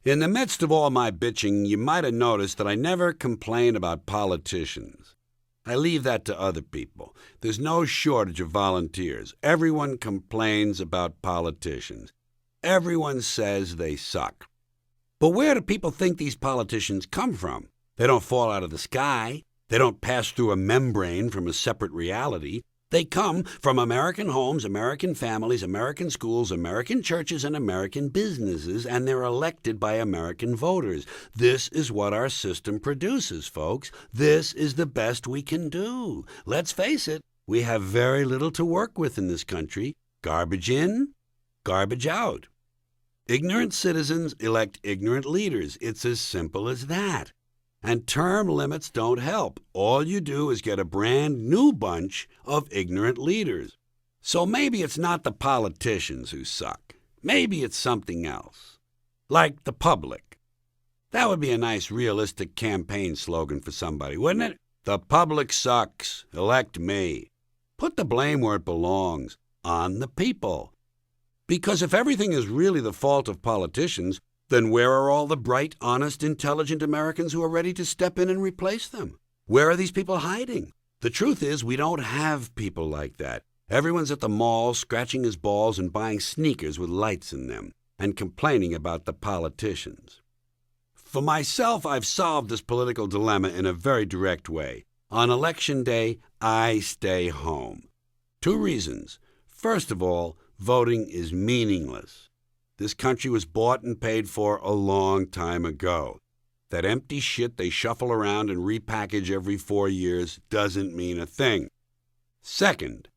In the midst of all my bitching, you might have noticed that I never complain about politicians. I leave that to other people. There's no shortage of volunteers. Everyone complains about politicians. Everyone says they suck. But where do people think these politicians come from? They don't fall out of the sky. They don't pass through a membrane from a separate reality. They come from American homes, American families, American schools, American churches, and American businesses, and they're elected by American voters. This is what our system produces, folks. This is the best we can do. Let's face it, we have very little to work with in this country. Garbage in, garbage out. Ignorant citizens elect ignorant leaders. It's as simple as that. And term limits don't help. All you do is get a brand new bunch of ignorant leaders. So maybe it's not the politicians who suck. Maybe it's something else. Like the public. That would be a nice, realistic campaign slogan for somebody, wouldn't it? The public sucks. Elect me. Put the blame where it belongs, on the people. Because if everything is really the fault of politicians, then where are all the bright, honest, intelligent Americans who are ready to step in and replace them? Where are these people hiding? The truth is, we don't have people like that. Everyone's at the mall scratching his balls and buying sneakers with lights in them and complaining about the politicians. For myself, I've solved this political dilemma in a very direct way. On Election Day, I stay home. 2 reasons. First of all, voting is meaningless. This country was bought and paid for a long time ago. That empty shit they shuffle around and repackage every 4 years doesn't mean a thing. Second,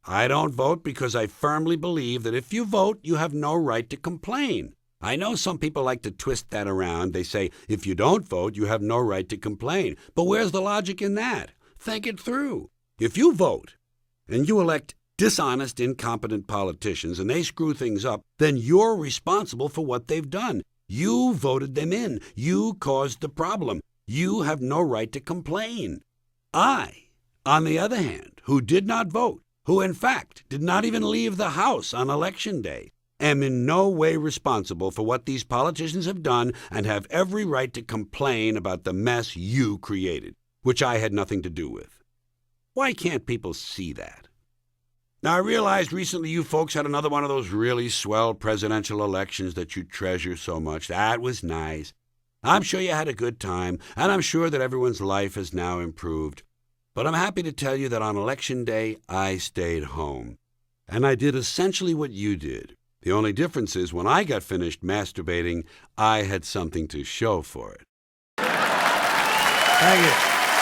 I don't vote because I firmly believe that if you vote, you have no right to complain. I know some people like to twist that around. They say, if you don't vote, you have no right to complain. But where's the logic in that? Think it through. If you vote and you elect dishonest, incompetent politicians, and they screw things up, then you're responsible for what they've done. You voted them in. You caused the problem. You have no right to complain. I, on the other hand, who did not vote, who in fact did not even leave the house on Election Day, am in no way responsible for what these politicians have done and have every right to complain about the mess you created, which I had nothing to do with. Why can't people see that? Now, I realized recently you folks had another one of those really swell presidential elections that you treasure so much. That was nice. I'm sure you had a good time, and I'm sure that everyone's life has now improved. But I'm happy to tell you that on Election Day, I stayed home. And I did essentially what you did. The only difference is when I got finished masturbating, I had something to show for it. Thank you.